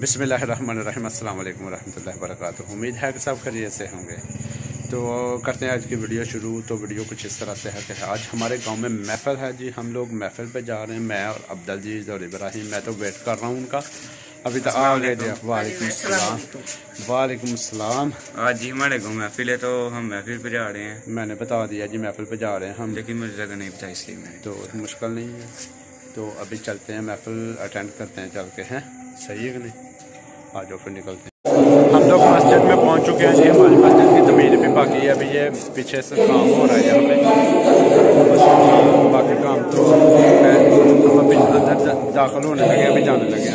बिस्मिल्लाहिर्रहमानिर्रहीम अस्सलाम वालेकुम रहमतुल्लाहि व बरकातुहू। उम्मीद है कि सब खैरियत से होंगे। तो करते हैं आज की वीडियो शुरू। तो वीडियो कुछ इस तरह से है कि आज हमारे गांव में महफिल है जी। हम लोग महफिल पे जा रहे हैं, मैं और अब्दुल जीज़ और इब्राहिम। मैं तो वेट कर रहा हूँ उनका, अभी तक आ गए थे। वालेकुम सलाम। वालेकुम सलाम। आज जी हमारे गाँव महफिल है तो हम महफिल पे जा रहे हैं। मैंने बता दिया जी महफिल पे जा रहे हैं हम, लेकिन मुझे जगह नहीं पता इसलिए मैंने तो मुश्किल नहीं है। तो अभी चलते हैं, महफिल अटेंड करते हैं चल के। हैं सही है कि नहीं? आ जाओ फिर निकलते हैं। हम लोग मस्जिद में पहुंच चुके हैं जी। हमारी मस्जिद की तमीर भी बाकी है, अभी ये पीछे से काम हो रहा है यहाँ पे। बाकी काम तो हम अभी अंदर दाखिल होने लगे, अभी जाने लगे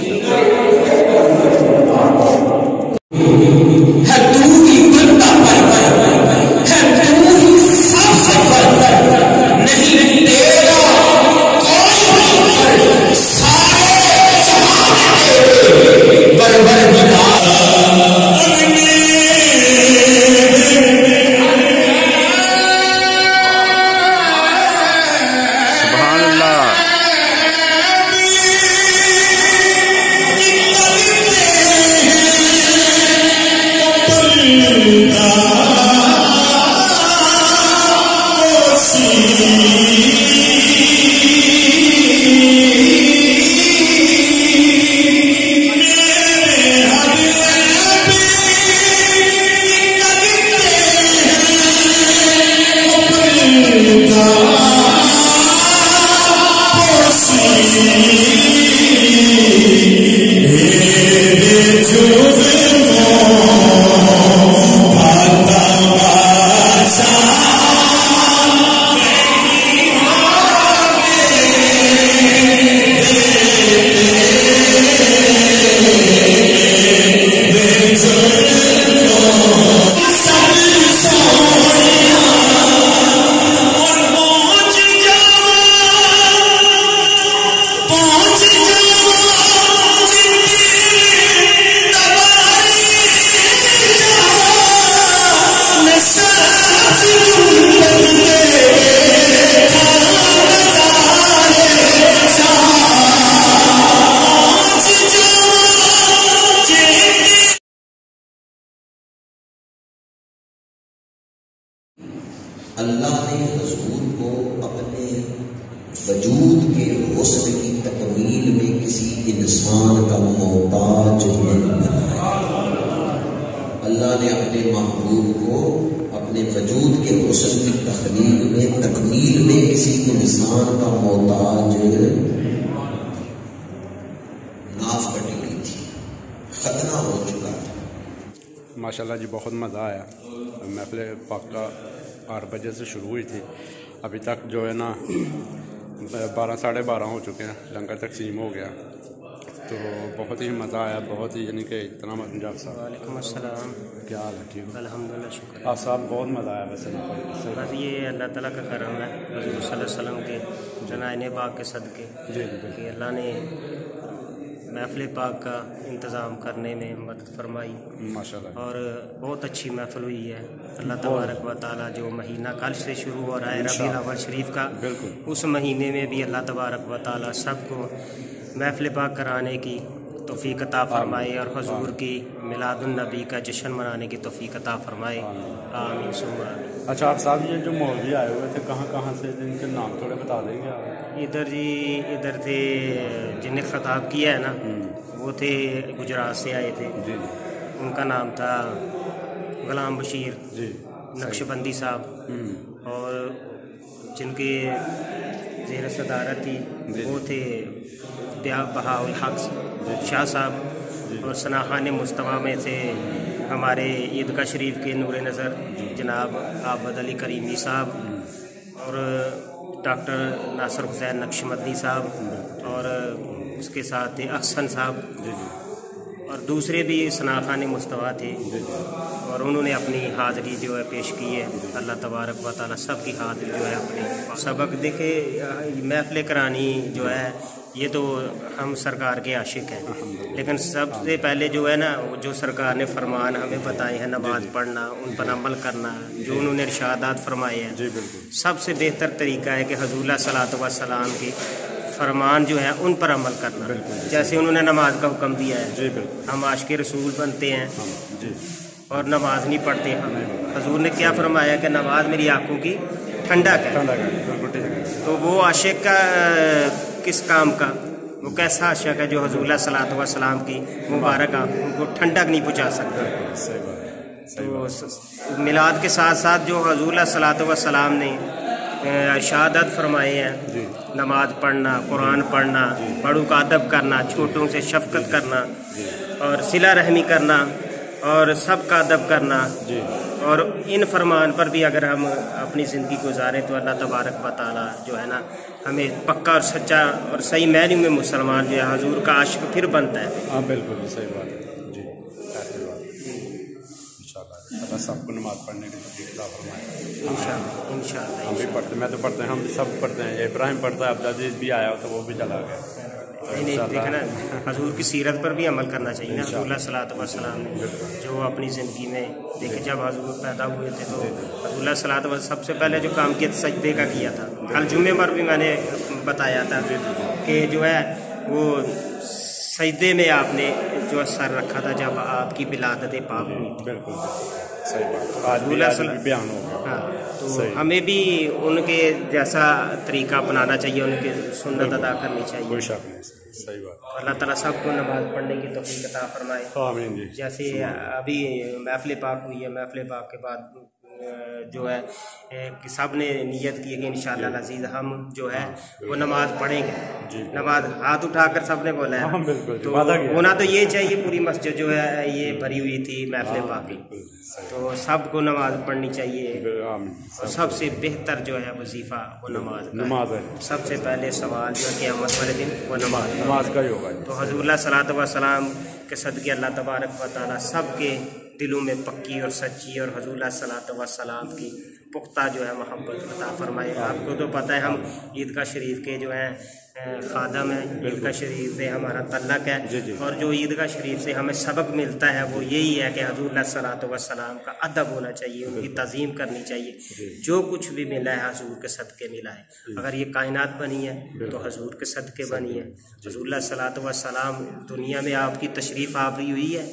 अल्लाह ने हुजूर को अपने वजूद के हुस्न की तकमील में किसी इंसान का मोहताज नहीं बनाया। अल्लाह ने अपने महबूब को अपने वजूद के हुस्न की तकमील में किसी इंसान का मोहताज नाफ कटी हुई थी, खतना हो चुका था। माशाल्लाह जी, बहुत मज़ा आया। महफिल पाक का 8 बजे से शुरू हुई थी, अभी तक जो है ना 12 साढ़े 12 हो चुके हैं, लंगर तकसीम हो गया। तो बहुत ही मज़ा आया, बहुत ही, यानी कि इतना मजा। वालेकुम अस्सलाम। क्या हाल है? ठीक है अल्हम्दुलिल्लाह, शुक्र। आप साहब बहुत मज़ा आया वैसे। बस ये अल्लाह ताला का करम है, हुज़ूर सल्लल्लाहु अलैहि वसल्लम के जनाने पाक के सदक़े जी कि अल्लाह ने महफिल पाक का इंतज़ाम करने में मदद फरमाई माशाल्लाह। और बहुत अच्छी महफिल हुई है। अल्लाह तबारक व तआला जो महीना कल से शुरू हो रहा है रबीउल अव्वल शरीफ का, उस महीने में भी अल्लाह तबारक व तआला सबको महफिल पाक कराने की तौफीक अता फरमाए और हुजूर की मिलादुन नबी का जश्न मनाने की तौफीक अता फरमाए। आमीन सुम्मा आमीन। अच्छा आप साहब, ये जो मौलवी आए हुए थे कहाँ कहाँ से, इनके नाम थोड़े बता देंगे आप? इधर थे जिन्हें खिताब किया है ना, वो थे गुजरात से आए थे जी। उनका नाम था गुलाम बशीर जी नक्शबंदी साहब, और जिनके ज़ेर सदारत थी वो थे बहाउल हक शाह साहब, और सनाखान मुस्तफ़ा में से हमारे ईदगाह शरीफ के नूर नज़र जनाब आबद अली करीमी साहब, और डॉक्टर नासिर हुसैन नक्शबंदी साहब, और उसके साथ थे अहसन साहब, और दूसरे भी सनाखान मुस्तफ़ा थे, और उन्होंने अपनी हाज़िरी जो है पेश की है। अल्लाह तबारक व तआला सब की हाज़िरी जो है अपने सबक देखे। महफिल करानी जो है ये तो हम सरकार के आशिक हैं, लेकिन सबसे पहले जो है ना, जो सरकार ने फरमान हमें बताए हैं, नमाज पढ़ना, उन पर अमल करना, जो उन्होंने इरशादात फरमाए हैं, सबसे बेहतर तरीका है कि हुज़ूर सल्लल्लाहु अलैहि वसल्लम की फरमान जो है उन पर अमल करना। जैसे उन्होंने नमाज का हुक्म दिया है, जी बिल्कुल, हम आशिक़ रसूल बनते हैं जी, और नमाज नहीं पढ़ते हम। हजूर ने क्या फरमाया कि नमाज मेरी आंखों की ठंडक है। तो वो आशिक का किस काम का, वो कैसा आशिक है जो हजूर सल्लल्लाहु अलैहि वसल्लम की मुबारक आंखों को ठंडक नहीं पहुँचा सकता। तो मिलाद के साथ साथ जो हजूर सल्लल्लाहु अलैहि वसल्लम ने शहादत फरमाए हैं, नमाज पढ़ना, कुरान पढ़ना, बड़ों का अदब करना, छोटों से शफकत करना और सिला रहमी करना और सबका अदब करना, और इन फरमान पर भी अगर हम अपनी ज़िंदगी गुजारें तो अल्लाह तबारक व तआला जो है ना हमें पक्का और सच्चा और सही मैनी में मुसलमान जो है हजूर का आशिक फिर बनता है। हाँ बिल्कुल सही बात है जी, ऐसी बात इंशाल्लाह सबको नमाज पढ़ने की तौफीक अता फरमाए इंशाल्लाह। हम भी पढ़ते, मैं तो पढ़ते हैं, हम सब पढ़ते हैं, इब्राहिम पढ़ता है, अब्दुल अजीज भी आया तो वो भी चला गया। नहीं देखना, हजूर की सीरत पर भी अमल करना चाहिए ना। हजूर सल्लल्लाहु अलैहि वसल्लम ने जो अपनी ज़िंदगी में देखे, जब हजूर पैदा हुए थे तो हजूर सल्लल्लाहु अलैहि सबसे पहले जो काम किया सजदे का किया था। कल जुम्मे पर भी मैंने बताया था कि जो है वो सजदे में आपने जो सर रखा था जब आपकी विलादत पाक हुई। बिल्कुल सही बात, आज भी बयान हो गया। हाँ, तो हमें भी उनके जैसा तरीका अपनाना चाहिए, उनके सुन्नत अदा करनी चाहिए। कोई शक नहीं, सही बात। अल्लाह ताला सबको नमाज पढ़ने की तौफीक अता फरमाए। आमीन जी। जैसे अभी महफिल पाक हुई है, महफिल पाक के बाद जो है कि सब ने नियत की है कि इंशाअल्लाह अज़ीज़ हम जो है वो नमाज पढ़ेंगे। नमाज हाथ उठाकर सब ने बोला है, तो होना तो ये चाहिए। पूरी मस्जिद जो है ये भरी हुई थी महफिल पाक की, तो सबको नमाज पढ़नी चाहिए। और सबसे बेहतर जो है वजीफ़ा वो नमाज है। सबसे पहले सवाल जो है क़यामत वाले दिन वो नमाज का ही होगा। तो हजूर सल्लल्लाहु अलैहि वसल्लम के सदक़े अल्लाह तबारक व तआला सबके दिलों में पक्की और सच्ची और हजूर सल्लल्लाहु अलैहि वसल्लम की पुख्ता जो है मोहब्बत अता फरमाए। आपको तो पता है हम ईदगाह शरीफ के जो है खादम है, ईदगाह शरीफ से हमारा तल्लक है, और जो ईदगाह शरीफ से हमें सबक मिलता है वो यही है कि हजूर सल्लल्लाहु अलैहि वसल्लम का अदब होना चाहिए, उनकी तज़ीम करनी चाहिए। जो कुछ भी मिला है हजूर के सदक़े मिला है। अगर ये कायनात बनी है तो हजूर के सदक़े बनी है। हजूर सल्लल्लाहु अलैहि वसल्लम दुनिया में आपकी तशरीफ़ आवरी हुई है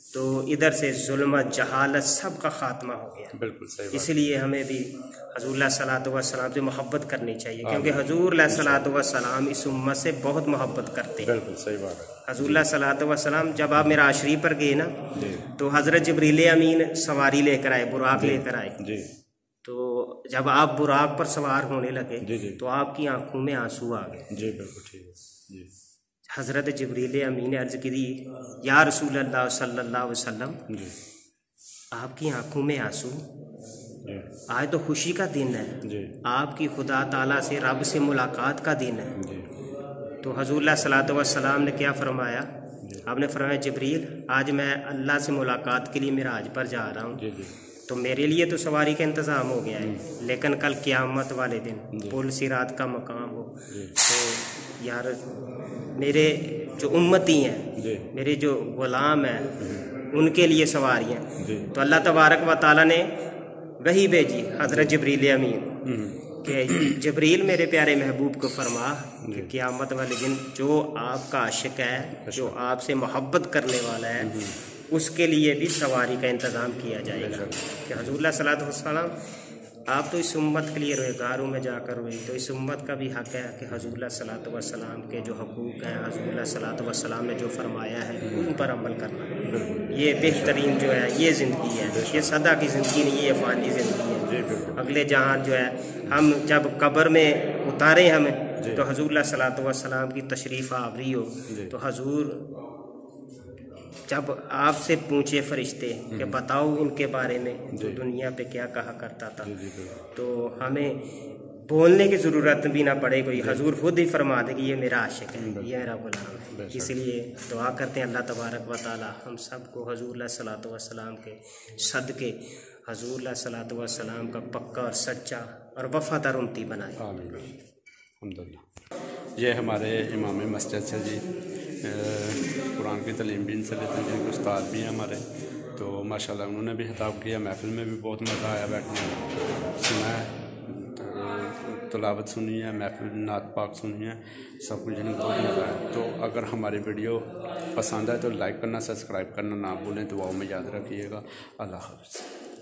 तो इधर से जुल्म जहालत सब का खात्मा हो गया। बिल्कुल सही। इसलिए हमें भी हजूर सल्लल्लाहु अलैहि वसल्लम से मोहब्बत करनी चाहिए, क्योंकि हजूर सल्लल्लाहु अलैहि वसल्लम इस उम्मत से बहुत मोहब्बत करते हैं। बिल्कुल सही बात है। हजूर सल्लल्लाहु अलैहि वसल्लम जब आप मेराज शरीफ पर गए ना तो हज़रत जिब्रील अमीन सवारी लेकर आए, बुराक लेकर आए। तो जब आप बुराक पर सवार होने लगे तो आपकी आंखों में आंसू आ गए। जी बिल्कुल ठीक है। हज़रत जिब्रील अमीन ने अर्ज़ की, या रसूल अल्लाह सल्लल्लाहु अलैहि वसल्लम, आपकी आंखों में आंसू, आज तो खुशी का दिन है, आपकी खुदा ताला से रब से मुलाकात का दिन है। तो हजूर सल्लल्लाहु अलैहि वसल्लम ने क्या फरमाया? आपने फरमाया जिब्रील आज मैं अल्लाह से मुलाकात के लिए मिराज पर जा रहा हूँ, तो मेरे लिए तो सवारी का इंतज़ाम हो गया है, लेकिन कल क़यामत वाले दिन पुल सिरात का मकाम हो तो यार मेरे जो उम्मती हैं, मेरे जो ग़ुलाम हैं, उनके लिए सवारी हैं। तो अल्लाह तबारक व तआला ने वही भेजी हज़रत जिब्रील अमीन कि जिब्रील मेरे प्यारे महबूब को फरमा कि क़यामत वाले दिन जो आपका आशिक है, जो आपसे मोहब्बत करने वाला है, उसके लिए भी सवारी का इंतज़ाम किया जाएगा। कि हजूर सल्लल्लाहु अलैहि वसल्लम आप तो इस उम्मत के लिए रोएगारों में जाकर रोए, तो इस उम्मत का भी हक़ है कि हजूर सल्लल्लाहु अलैहि वसल्लम के जो हकूक़ हैं, हजूर सल्लल्लाहु अलैहि वसल्लम ने जो फरमाया है उन पर अमल करना। ये बेहतरीन जो है ये ज़िंदगी है, ये सदा की ज़िंदगी नहीं, ये फ़ानी ज़िंदगी है। अगले जहाँ जो है हम जब कब्र में उतारे हमें तो हजूर सल्लल्लाहु अलैहि वसल्लम की तशरीफ़ आवरी हो तो हजूर जब आपसे पूछे फरिश्ते कि बताओ इनके बारे में तो दुनिया पे क्या कहा करता था, तो हमें बोलने की ज़रूरत भी ना पड़े कोई, हजूर खुद ही फरमा दे कि ये मेरा आशिक है, ये मेरा गुलाम है। इसलिए दुआ करते हैं अल्लाह तबारक व तआला हम सब को हजूर सल्लल्लाहु अलैहि वसल्लम के सदक़े हजूर सल्लल्लाहु अलैहि वसल्लम का पक्का और सच्चा और वफ़ादार उम्मती बनाए। अल्हम्दुलिल्लाह। ये हमारे इमाम मस्जिद से जी कुरान की तालीम भी इनसे लेते हैं, जिनके उस्ताद भी हैं हमारे, तो माशाल्लाह उन्होंने भी खिताब किया। महफिल में भी बहुत मज़ा आया बैठने में, सुना है। तो तिलावत सुनी है, महफिल नात पाक सुनी है, सब कुछ यानी बहुत मज़ा है। तो अगर हमारी वीडियो पसंद आए तो लाइक करना, सब्सक्राइब करना ना भूलें। दुआओं में याद रखिएगा। अल्लाह हाफ़िज़।